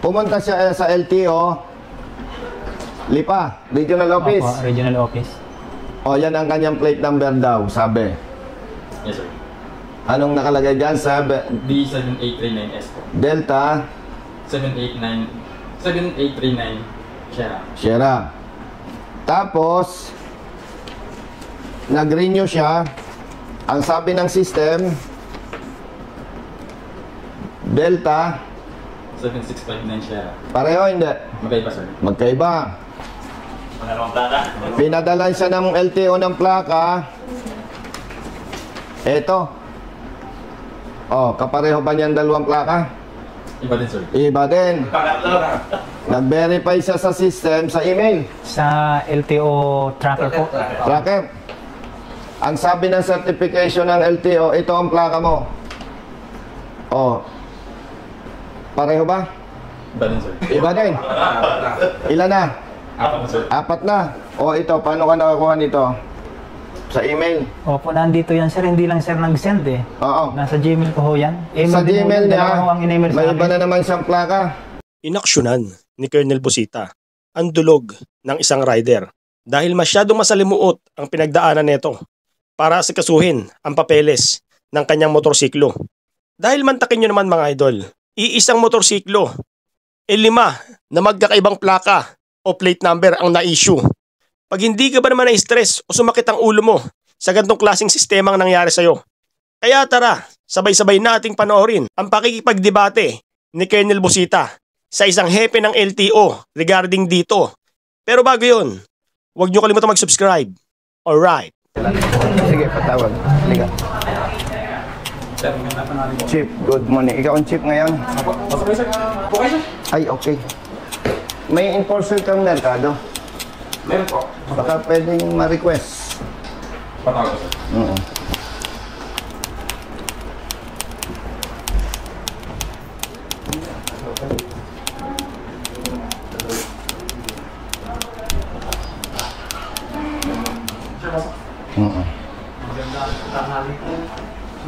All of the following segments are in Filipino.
Pumunta siya sa LTO, Lipa, Regional Office. Opo, Regional Office. O, yan ang kanyang plate number daw, sabi. Yes, sir. Anong nakalagay dyan? Sabi, D7839S po. Delta 7839 Sierra. Sierra. Tapos, nag-renew siya. Ang sabi ng system, Delta 7659 Sierra. pareho, hindi? Magkaiba, sir. Magkaiba. Pangalawang plaka. Pinadala siya ng LTO ng plaka. Eto. Oh, kapareho ba niyan dalawang plaka? Iba din, sir. Iba din. Nag-verify siya sa system, sa email. Sa LTO tracker po. Tracker. Ang sabi ng certification ng LTO, ito ang plaka mo. Oh. Pareho ba? Iba din, sir. Iba din. Ilan na? Apat na, sir. Apat na. O ito, paano ka nakakuha nito? Sa email. Opo, nandito yan sir. Hindi lang sir nag-send eh. Oo. Nasa Gmail ko ho yan. Sa Gmail niya, ang in-email sa may akin. iba na naman siyang plaka. Inaksyonan ni Colonel Busita ang dulog ng isang rider dahil masyadong masalimuot ang pinagdaanan nito para asikasuhin ang papeles ng kanyang motorsiklo. Dahil mantakin nyo naman mga idol, iisang motorsiklo, 5 na magkakaibang plaka o plate number ang na-issue. Pag hindi ka ba naman na-stress o sumakit ang ulo mo sa ganitong klaseng sistema ang nangyari sa'yo. Kaya tara, sabay-sabay nating panoorin ang pakikipagdebate ni Colonel Busita sa isang hepe ng LTO regarding dito. Pero bago yun, huwag nyo kalimutan mag-subscribe. Alright. Sige, patawag. Liga. Chief, good morning. Ikaw ang chief ngayon? Pasok kayo, sir. Okay, sir. Ay, okay. May enforcer kang merkado. Meron po. Baka pwedeng ma-request. Patawag ko, sir. Oo. Sir, pasok. Oo.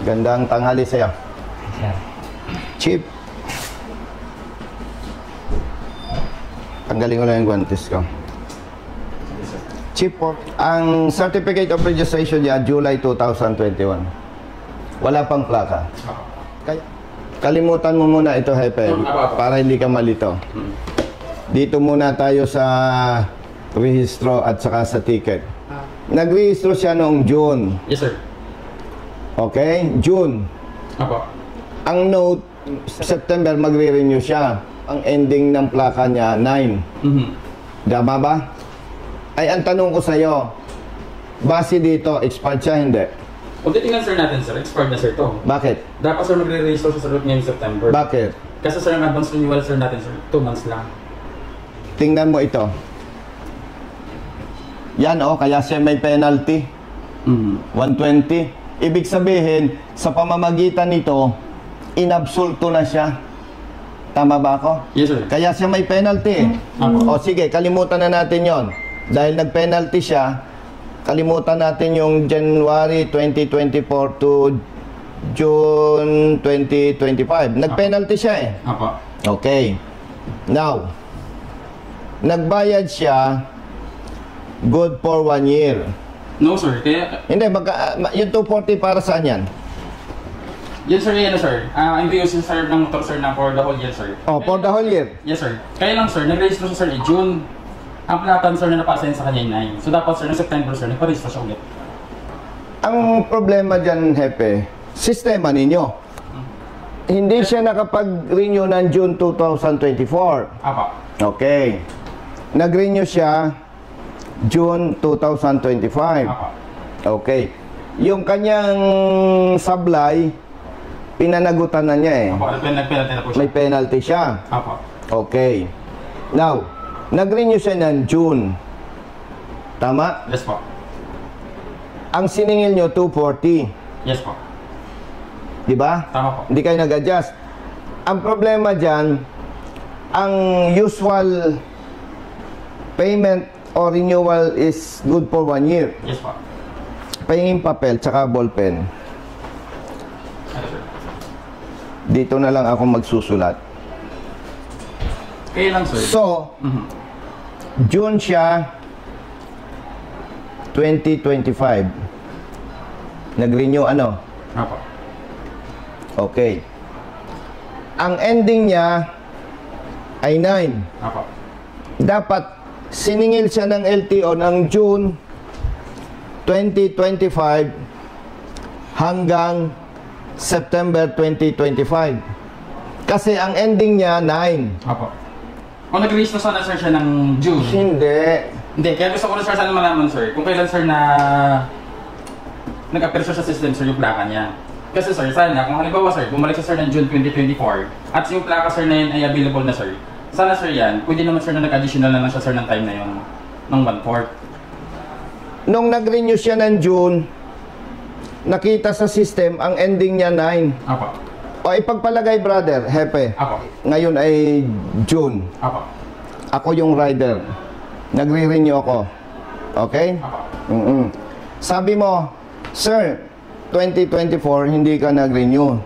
Gandang tanghali sa'yo. Sir. Chief. Tanggalin ko lang yung guantes ko. Chief, ang Certificate of Registration niya, July 2021. Wala pang plaka. Kaya, kalimutan mo muna ito, Hepe, para hindi ka malito. Dito muna tayo sa rehistro at saka sa ticket. Nagrehistro siya noong June. Yes, sir. Okay? June. Apo. Ang note, September magre-renew siya. Ang ending ng plaka niya, 9. Tama ba? Ay, ang tanong ko sa'yo, base dito, expired siya, hindi? Kung titingnan, sir, natin, sir, expired na, sir, to. Bakit? Dapat, sir, magre-register siya sa route ngayong September. Bakit? Kasi, sir, ang advance renewal, sir, natin, sir, 2 months lang. Tingnan mo ito. Yan, oh, kaya siya may penalty. 120. Ibig sabihin, sa pamamagitan nito, inabsulto na siya. Tama ba ako? Yes, sir. Kaya siya may penalty. O sige, kalimutan na natin yon. Dahil nag-penalty siya, kalimutan natin yung January 2024 to June 2025. Nag-penalty siya eh. Apo. Okay. Now, nagbayad siya good for 1 year. No, sir. Kaya, Hindi, yung 240 para saan yan? yan, sir, yan, sir. Ang use, sir, ng motor, sir, na for the whole year, sir. Oh, for the whole year. Yes, sir. Kaya lang, sir, nag-register siya, sir, June. Ang platan, sir, na napasayin sa kanya 9. So, dapat, sir, ng September, sir, nagpa-register siya ulit. Ang problema dyan, Hepe, sistema ninyo. Hindi siya nakapag-renew ng June 2024. Apa. Okay. Nag-renew siya June 2025. Apa. Okay. Yung kanyang sablay, pinanagutan na niya eh. Apa. Nag-penalty na po siya. May penalty siya. Apa. Okay. Now, nag-renew siya ng June. Tama? Yes, po. Ang siningil nyo, 240. Yes, po. Di ba? Tama po. Hindi kayo nag-adjust. Ang problema dyan, ang usual payment or renewal is good for 1 year. Yes, po. Pahingin papel, tsaka ballpen. Ano, sir? Dito na lang ako magsusulat. Kaya lang, sir. So, June siya 2025. Nag-renew ano? Apo. Okay. Ang ending niya ay 9. Apo. Dapat siningil siya ng LTO ng June 2025 hanggang September 2025. Kasi ang ending niya 9. Apo. Kung nag-release na sana, sir, siya ng June. Hindi. Kaya gusto ko na, sir, sana malaman, sir, kung kailan, sir, na nag-appear siya sa system, sir, yung plaka niya. Kasi, sir, sana, kung halimbawa, sir, bumalik siya, sir, ng June 2024, at yung plaka, sir, na yun ay available na, sir, sana, sir, yan, pwede naman, sir, na nag-additional na lang siya, sir, ng time na yun, ng 1/4. Nung nag-renew siya ng June, nakita sa system, ang ending niya 9. Apo. O ipagpalagay, brother, hepe. Apo. Ngayon ay June. Apo. Ako yung rider. Nagre-renew ako. Okay? Apo. Sabi mo, sir, 2024 hindi ka nag-renew.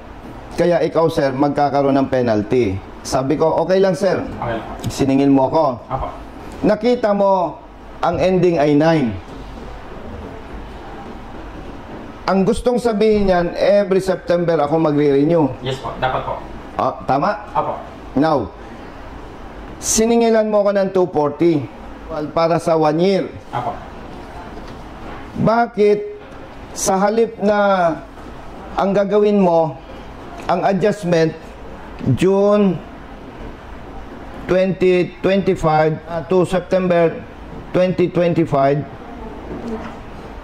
Kaya ikaw, sir, magkakaroon ng penalty. Sabi ko, okay lang, sir. Okay. Siningil mo ako. Apo. Nakita mo, ang ending ay 9. Ang gustong sabihin niyan, every September ako magre-renew. Yes po, dapat po. Tama? Apo. Now, siningilan mo ko ng 240 para sa 1 year. Apo. Bakit sa halip na ang gagawin mo, ang adjustment, June 2025 to September 2025,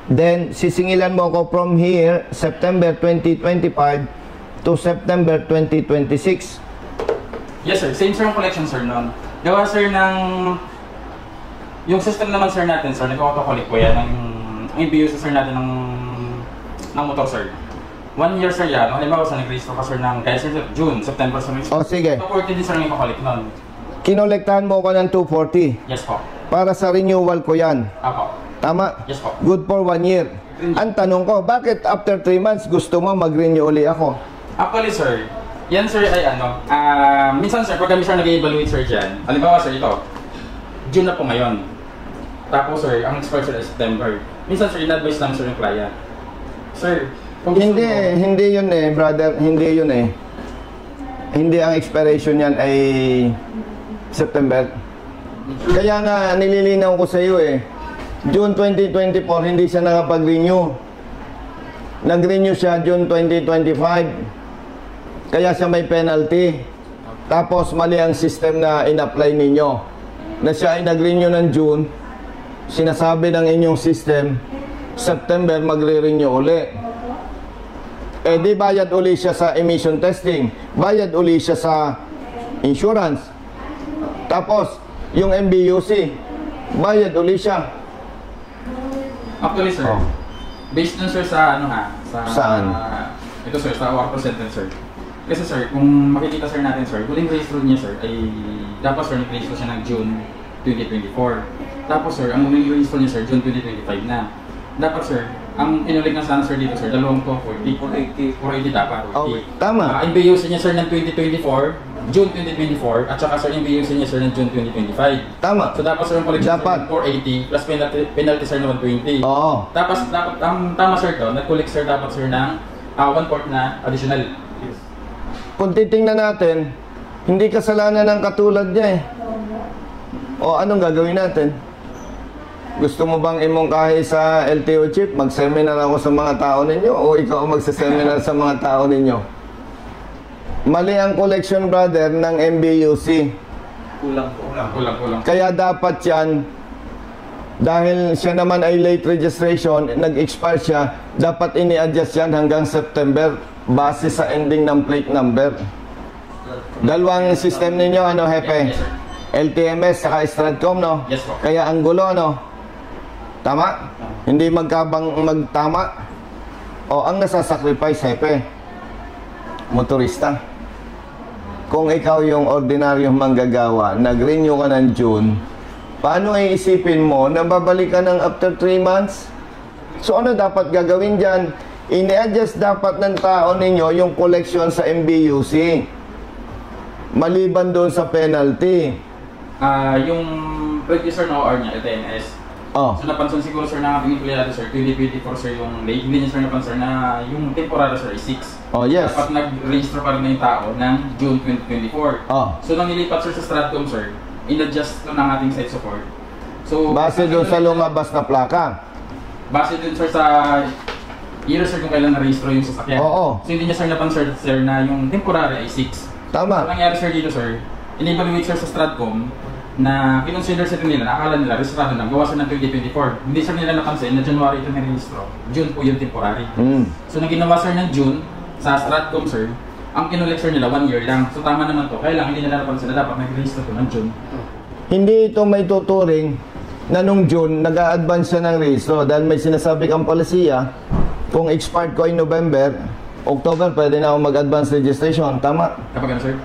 then sisingilan mo ko from here, September 2025 to September 2026. Yes, sir. Same, sir, yung collection, sir, noon. Gawa, sir, ng... Yung system naman, sir, natin, sir, nag-auto-collect po yan. Ang MBUC, sir, natin ng motor, sir. 1 year, sir, yan. Halimbawa, sir, nag-register ka, sir, ng kaya, sir, June, September, sir. O, sige. 240 din, sir, yung ikakollect noon. Kinolektahan mo ko ng 240. Yes po. Para sa renewal ko yan. Apo. Tama? Yes po. Good for 1 year. Ang tanong ko, bakit after 3 months gusto mo mag-renew uli ako? Actually, sir, yan, sir, ay ano, minsan, sir, pag kami, sir, nag-evaluate, sir, dyan. Halimbawa, sir, ito, June na po ngayon. Tapos, sir, ang expire, sir, ay September. Minsan, sir, in-advise lang, sir, yung client. Sir, kung gusto Hindi, mo, hindi yun eh, brother. Hindi yun eh. Hindi ang expiration yan ay September. Kaya nga, nililinaw ko sa iyo eh. June 2024, hindi siya nakapag-renew. Nag-renew siya June 2025. Kaya siya may penalty. Tapos mali ang system na in-apply ninyo. Na siya ay nag-renew ng June, sinasabi ng inyong system, September magre-renew uli. Eh di bayad uli siya sa emission testing. Bayad uli siya sa insurance. Tapos, yung MBUC, bayad uli siya. actually, sir, based dun, sir, sa ano ha? Saan? Ito, sir, sa our percentage, sir. Kasi, sir, kung makikita, sir, natin, sir, huling register niya, sir, ay dapat, sir, nag-register siya ng June 2024. Tapos, sir, ang huling register niya, sir, June 2025 na. Dapat, sir, ang inulit na sana, sir, dito, sir, dalawang to, 480 dapat. 480. Okay, tama. MBUC niya, sir, ng 2024, June 2024, at saka, sir, MBUC niya, sir, ng June 2025. Tama. So, dapat, sir, yung collection, Dapat. sir, 480, plus penalty, sir, na 120. Oo. Tapos, dapat, ang tama, sir, to, nag-collect, sir, dapat, sir, ng 1/4 na additional. Kung titingnan natin, hindi kasalanan ng katulad niya eh. O anong gagawin natin? Gusto mo bang imongkahi sa LTO chief? Mag-seminar ako sa mga tao ninyo o ikaw magsa-seminar sa mga tao ninyo? Mali ang collection, brother, ng MBUC. Kulang. Kaya dapat yan, dahil siya naman ay late registration, nag-expire siya, dapat ini-adjust yan hanggang September base sa ending ng plate number. Dalawang system ninyo, ano, Hepe? Yes, sir. LTMS saka Stratcom, no? Yes, po. Kaya ang gulo, no? Tama? Hindi magtama. O, ang nasasacrifice, Hepe, motorista. Kung ikaw yung ordinaryong manggagawa, nag-renew ka ng June, paano iisipin mo na babalik ka ng after 3 months? So ano dapat gagawin dyan? Ini-adjust dapat ng tao ninyo yung collection sa MBUC. Maliban doon sa penalty. Yung previous sir na OR niya, LTMS. Oh. So napansin siguro sir na ating empleyado sir, 2024 sir yung late. Hindi niya sir napansin na yung temporary sir is 6. Oh, yes. Dapat nag-register pa rin na yung tao ng June 2024. Oh. So nang nilipat sir sa Stratcom sir, in-adjust to ng ating site support. So, Base doon sa lumabas na plaka. Base dun sir sa year sir kung kailan na-register yung sasakyan. Oo. So hindi niya sir napansin sir na yung temporary ay 6. So Tama. nangyari sir dito sir, in-evaluate sir sa Stratcom na kinonsider sir nila, nakakala nila, registrado na, gawa sir ng 2024. Hindi sir nila napansin na January ito nirehistro. June po yung temporary. So nang ginawa sir ng June, sa Stratcom sir, ang kinolect sir nila 1 year lang. So tama naman to, kaya lang hindi nila napansin na dapat nag-register to ng June. Hindi ito may tuturing na nung June, nag-a-advance siya ng rehistro dahil may sinasabi kang palisiya, kung expired ko ay November, October, pwede na ako mag-advance registration. Tama? Kapag ano sir?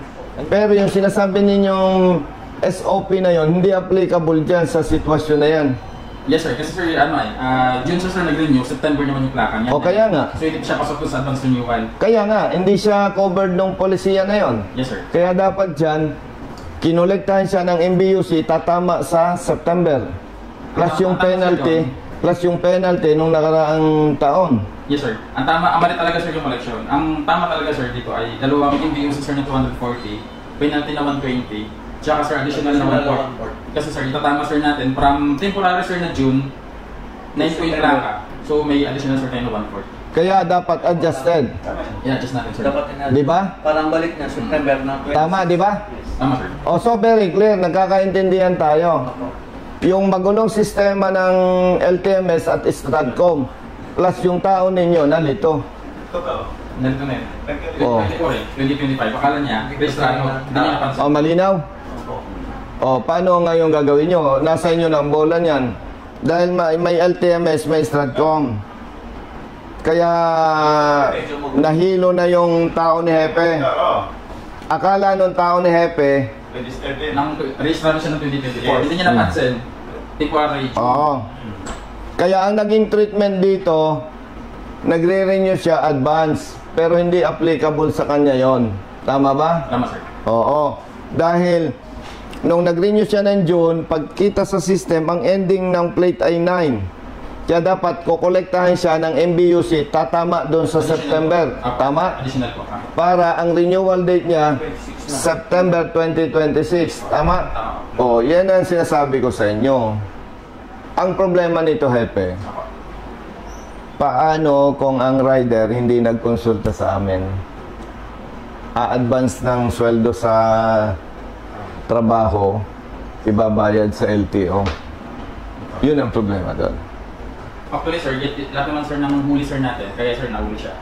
Pero yung sinasabi ninyong SOP na yon hindi applicable dyan sa sitwasyon na yan. Yes sir, kasi sir, June sir nag-renew, September naman yung plaka niya. O kaya nga. So hindi siya pasok sa advance renewal. Kaya nga, hindi siya covered ng polisiya na yon. Yes sir. Kaya dapat dyan, kinolektahan siya ng MBUC, tatama sa September. Plus yung penalty nung nakaraang taon. Yes sir. Ang mali talaga sir yung collection. Ang tama talaga sir dito ay dalawang MBUC sir na 240, penalty na 120, tsaka sir additional na 140. Kasi sir, itatama sir natin from temporary sir na June, 9 po yung plaka. So may additional sir tayo na 140. Kaya dapat adjusted. I-adjust natin sir. Dapat na. Di ba? Parang balik na September na. Tama, di ba? Tama sir. O so very clear, nagkakaintindihan tayo. Yung magulong sistema ng LTMS at Stratcom plus yung tao ninyo nalito. Nalito na yun. Oh. 2025, akala niya, registrado, hindi niya napansin. O malinaw? O paano ngayon gagawin nyo? Nasa inyo na ang bola niyan. Dahil may LTMS, may Stratcom. Kaya nahilo na yung tao ni Hepe. Akala nung tao ni Hepe, Registrado siya ng 2024. Hindi niya napansin. Temporary. oo. Kaya ang naging treatment dito, nagre-renew siya advance, pero hindi applicable sa kanya yon. Tama ba? Tama sir. Oo. Dahil nung nag-renew siya ng June, pagkita sa system, ang ending ng plate ay 9. Kaya dapat kukolektahin siya ng MBUC, tatama doon sa September. Tama? Additional po. Para ang renewal date niya, September 2026. Tama? O, yan ang sinasabi ko sa inyo. Ang problema nito, Hepe, paano kung ang rider hindi nagkonsulta sa amin? A-advance ng sweldo sa trabaho, ibabayad sa LTO. Yun ang problema doon. Actually sir, lahat naman sir ng huli sir natin, kaya sir nahuli siya.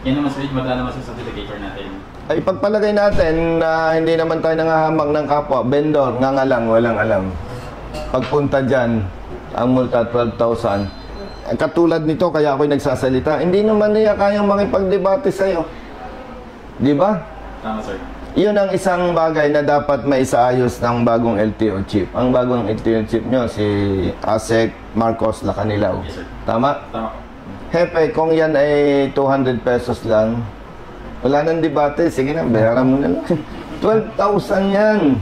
Yan naman sir, madala naman sa certificator natin. Ay pagpalagay natin na hindi naman tayo nangahamag ng kapwa, vendor, nga lang, walang alam. Pagpunta dyan, ang multa 12,000. Katulad nito, kaya ako'y nagsasalita, hindi naman niya kayang makipagdebate sa'yo. Di ba? Tama sir. Yun ang isang bagay na dapat maisaayos ng bagong LTO chip. Ang bagong LTO chip nyo, si Asek Marcos Lacanilaw. Yes sir. Tama? Tama. Hepe, kung yan ay 200 pesos lang, wala nang debate. Sige na, bayaran mo na lang. 12,000 yan.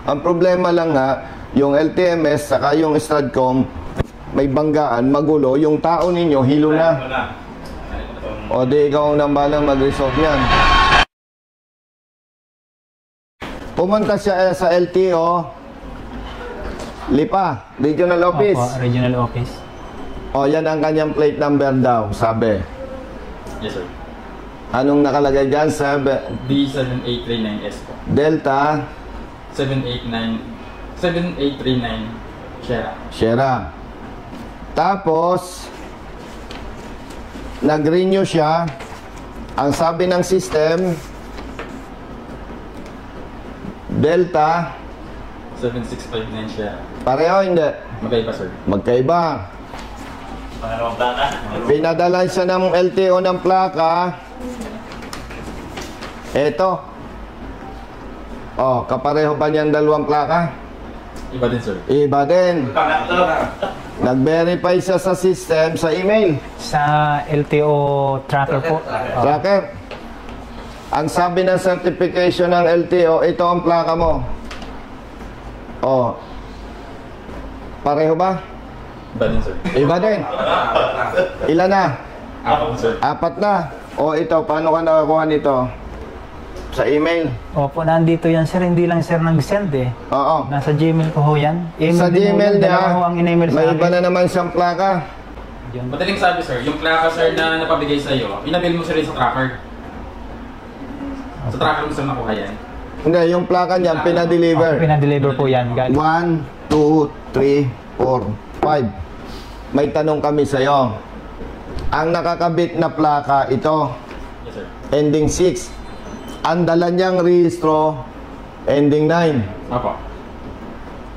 Ang problema lang nga, yung LTMS saka yung Stratcom, may banggaan, magulo, yung tao ninyo, hilo na. O di ikaw ang nambalang mag-resolve yan. Pumunta siya sa LTO, Lipa, Regional Office. Opo, regional office. O yan ang kanyang plate number daw, sabi. Yes sir. Anong nakalagay dyan? D7839S po. Delta 7839 Sierra. Sierra. Tapos, nag-renew siya. Ang sabi ng system, Delta, 7659 Sierra. pareho hindi? Magkaiba sir. Magkaiba. Pangalawang plaka. Pinadala siya ng LTO ng plaka. Eto. Oh, kapareho ba niyang dalawang plaka? Iba din sir. Iba din. Pangatlo. Nag-verify siya sa system, sa email. Sa LTO tracker po. Tracker. Ang sabi ng certification ng LTO, ito ang plaka mo. Oh. Pareho ba? Iba din, sir. Iba din. Ilan na? Apat, sir. 4 na. O ito, paano ka nakakuha nito? Sa email? Opo, nandito yan sir. Hindi lang sir nag-send eh. Oo. Nasa Gmail ko ho yan. Sa din ho Gmail yan. Dalawa ho niya, ang in-email sa may akin. iba na naman siyang plaka. Yun. Madaling sabi, sir, yung plaka, sir, na napabigay sa iyo, inabil mo sir rin sa tracker. Sa tracker mo sir nakuha yan. Hindi, yung plaka niya, pinadeliver. Pinadeliver po yan. Galing. 1, 2, 3, 4, 5. May tanong kami sa'yo. Ang nakakabit na plaka, ito, Yes, sir. ending 6. Ang dala niyang rehistro, ending 9. Opo.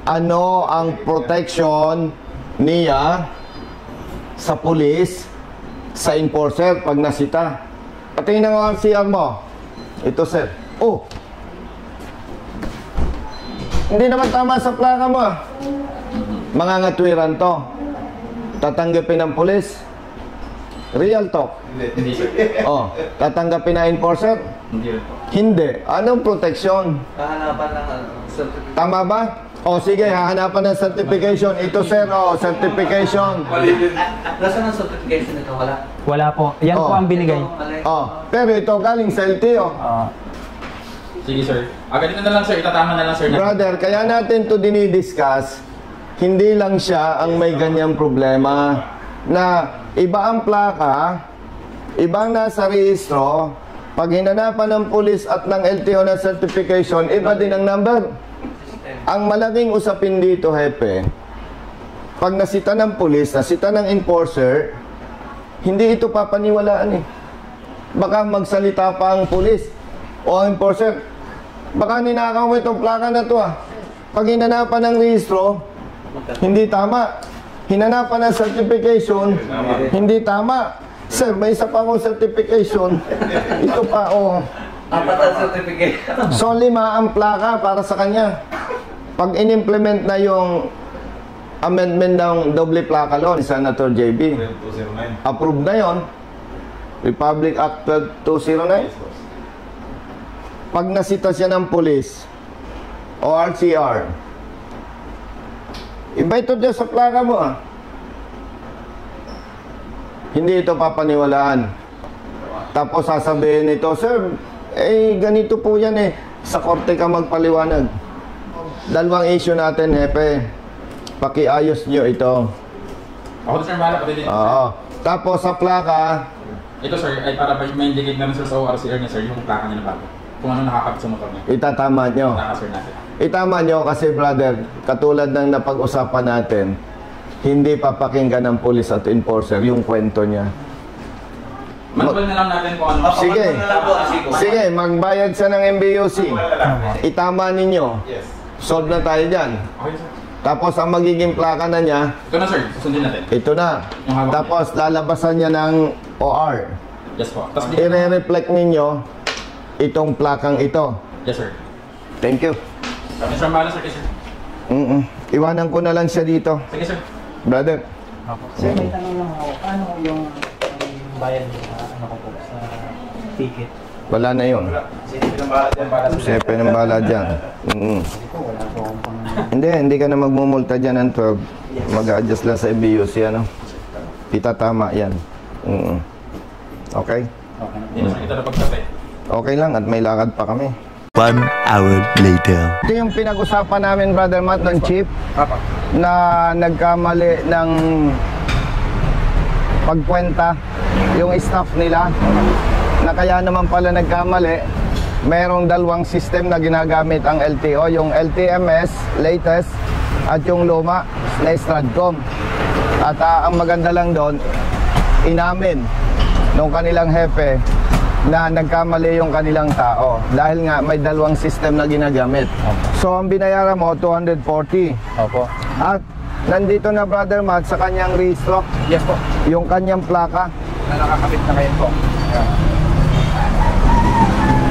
Ano ang protection niya sa pulis, sa enforcer pag nasita? Patingin nga ang CR mo. Ito, sir. Oh! Hindi naman tama sa plaka mo. Mga ngatwiran to. Tatanggapin ng pulis. Real talk. Hindi, sir. Oh, tatanggapin na enforcer? Hindi rin po. Hindi. Anong protection? Kahanapan ng certificate. Tama ba? O sige, hahanapan ng certification. Ito sir, certification. Nasaan ang certification nito? Wala. Wala po. Yan po Oh. ang binigay. Mali. Pero ito galing sa LTO. Sige, sir. Ganito na lang, sir. Itatama na lang, sir. Brother, kaya natin to dinidiscuss, hindi lang siya ang may ganyang problema na iba ang plaka, ibang nasa rehistro, pag hinanapan ng pulis at ng LTO na certification, iba din ang number. Ang malaking usapin dito, hepe, pag nasita ng pulis, nasita ng enforcer, hindi ito papaniwalaan eh. Baka magsalita pa ang pulis o ang enforcer, baka ninakaw mo itong plaka na to ah. Pag hinanapan ng rehistro, hindi tama. Hinanapan ng certification, hindi tama. Sir, may isa pa akong certification. Ito pa, oh. 4 ang certification. So, 5 ang plaka para sa kanya. Pag in-implement na yung amendment ng doble plaka law ni Senator JB, approved na yon. Republic Act 12209. Pag nasita siya ng police o RCR, iba ito dyan sa plaka mo ah. Hindi ito papaniwalaan. Tapos sasabihin nito, sir, ganito po yan eh. Sa korte ka magpaliwanag. Dalawang issue natin, hepe. Pakiayos nyo ito. Ako, sir, bahala. Pwede din. Oo. Tapos sa plaka, Ito, sir, ay para may indicate na rin, sir, sa ORCR niya, sir, yung plaka niya na bago. Kung ano nakakabit sa motor niya. itatama nyo. Plaka, sir, natin. Itama nyo kasi brother, katulad ng napag-usapan natin, hindi papakinggan ng police at enforcer yung kwento niya. Manual na lang natin kung ano. Sige. Na lang po, Asiko. Sige, magbayad siya ng MBUC. Itama ninyo. Solve na tayo dyan. Okay, sir. Tapos ang magiging plaka na niya, Ito na, sir. Susundin natin. ito na. Yung hawak Tapos lalabasan niya ng OR. Yes po. Tapos, I-reflect ninyo itong plakang ito. yes, sir. Thank you. Yes, sir, bahala, sir. Yes, sir. Iwanan ko na lang siya dito. Sige, sir. Brother, Sir, may tanong lang ako. Paano yung bayad niyo sa ano ko po sa ticket? wala na yun. Sepe ng bala dyan. Kasi po, wala po akong pang... Hindi ka na magmumulta dyan ng 12. Mag-a-adjust lang sa MBUC, ano? Itatama yan. Okay? Okay. Hindi na, sir. Ito na pagsabi. Okay lang at may lakad pa kami. 1 hour later. Ito yung pinag-usapan namin, Brother Matt, ng chief na nagkamali ng pagkwenta yung staff nila na kaya naman pala nagkamali. Merong dalawang system na ginagamit ang LTO, yung LTMS, latest, at yung luma na Stratcom. At ang maganda lang doon, inamin nung kanilang hepe na nagkamali yung kanilang tao dahil nga may dalawang system na ginagamit. So ang binayaran mo 240. Opo. At nandito na Brother Matt sa kanyang rehistro. Yes po. Yung kanyang plaka. Na nakakabit na kayo po.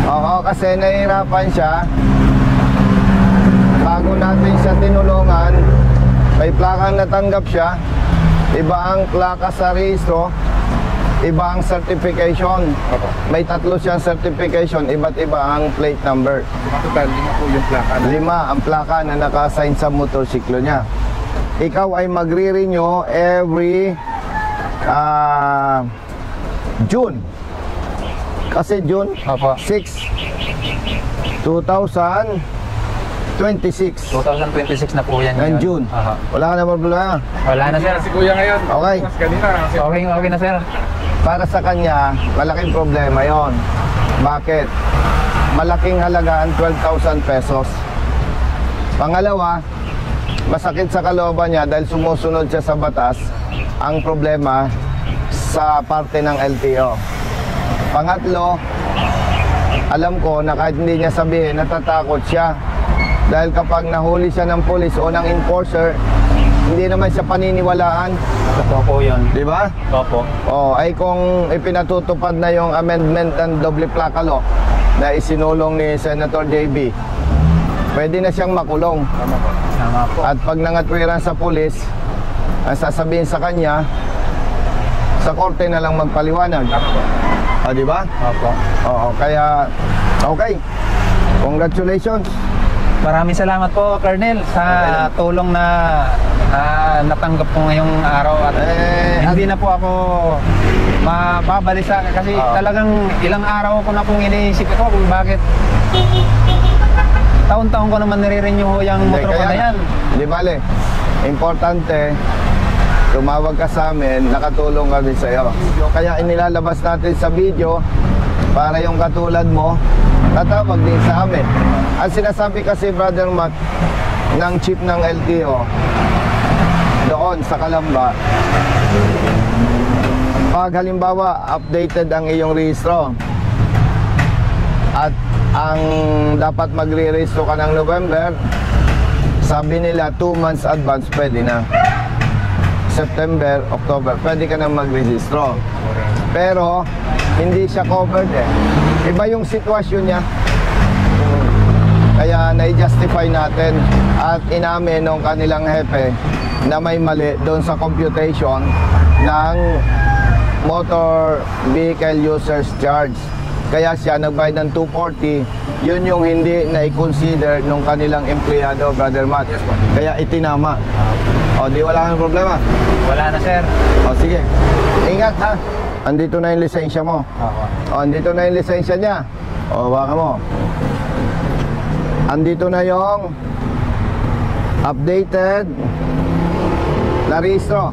Oo, kasi nahihirapan siya. Bago natin siya tinulungan, may plakang natanggap siya. Iba ang plaka sa rehistro. iba ang certification. May 3 siyang certification, iba't iba ang plate number. Total, 5 po yung plaka. 5 ang plaka na naka-assign sa motorsiklo niya. Ikaw ay magre-renew every June. Kasi June 6, 2026. 2026 na po yan. And June. Wala ka na problema. Wala na sir. Si kuya ngayon. Okay. Mas kanina. Okay na sir. Para sa kanya, malaking problema yon. Bakit? Malaking halagaan, 12,000 pesos. Pangalawa, masakit sa kalooban niya dahil sumusunod siya sa batas. Ang problema sa parte ng LTO. Pangatlo, alam ko na kahit hindi niya sabihin, natatakot siya. Dahil kapag nahuli siya ng pulis o ng enforcer, hindi naman siya paniniwalaan. Totoo po yun. Di ba? Opo. Ay kung ipinatutupad na yung amendment ng doble plaka law na isinulong ni Senator JB, pwede na siyang makulong. Tama po. At pag nangatwiran sa pulis, ang sasabihin sa kanya, sa korte na lang magpaliwanag. Di ba? Opo. Oo, kaya okay. Congratulations. Maraming salamat po, Colonel, sa tulong na natanggap ko ngayong araw. At hindi na po ako mababalisa kasi talagang ilang araw ko na pong iniisip ito kung bakit taon-taon ko naman nire-renew yung motor ko na yan. Di bale, importante, tumawag ka sa amin, nakatulong kami sa iyo. Kaya inilalabas natin sa video para yung katulad mo, tatawag din sa amin. Ang sinasabi kasi, Brother Matt, ng chief ng LTO doon sa Calamba, pag halimbawa updated ang iyong rehistro at ang dapat magre-rehistro ka ng November, sabi nila 2 months advance pwede na. September, October, pwede ka na mag-rehistro. Pero hindi siya covered eh. Iba yung sitwasyon niya. Kaya na-justify natin at inamin ng kanilang hepe na may mali doon sa computation ng motor vehicle users charge. Kaya siya nagbayad ng 240. Yun yung hindi na i-consider nung kanilang empleyado, Brother Matt. Kaya itinama. Di wala kang problema? Wala na, sir. Sige. Ingat ha. Andito na yung lisensya mo. Andito na yung lisensya niya. Baka mo. Andito na yung updated na rehistro.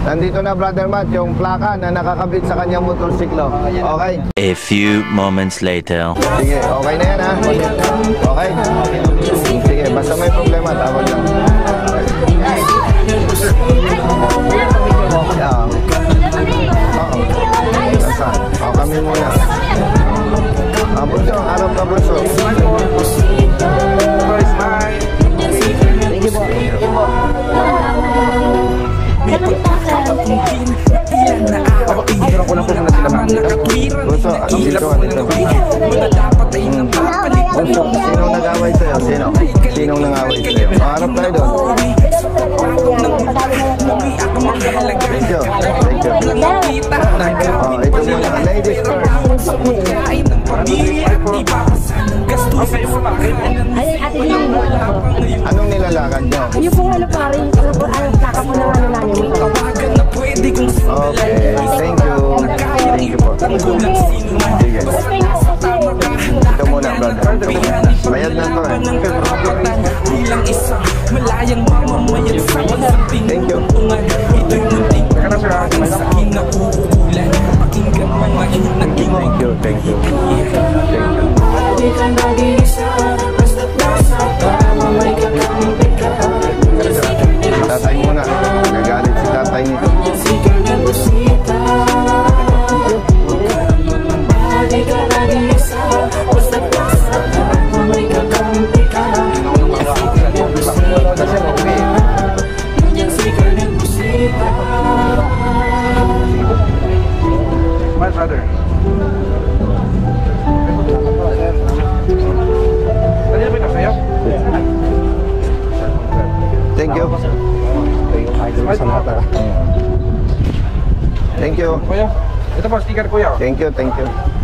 Nandito na, Brother Matt, yung plaka na nakakabit sa kanyang motorsiklo. Okay? A few moments later. Sige, okay na yan ha? Okay? Sige, basta may problema, tawag lang. Nasaan? Kami muna. Bunso, harap ka, Bunso. Thank you po. Pero ko lang po muna sila makita. Bunso, dito. Bunso, sinong nag-away sa'yo? Sinong nag-away sa'yo? Harap tayo doon. Thank you. Thank you. Ito muna. Ladies first. Anong nilalakad nyo? Yung pong pare, plaka po ng namin. Okay, thank you. Thank you po. Sige. Ito muna, brother. Bayad na to eh. Thank you. Thank you. Tatay muna. Nagalit si tatay nito. My brother. kayo. Ito po, sticker kuya. Thank you, thank you.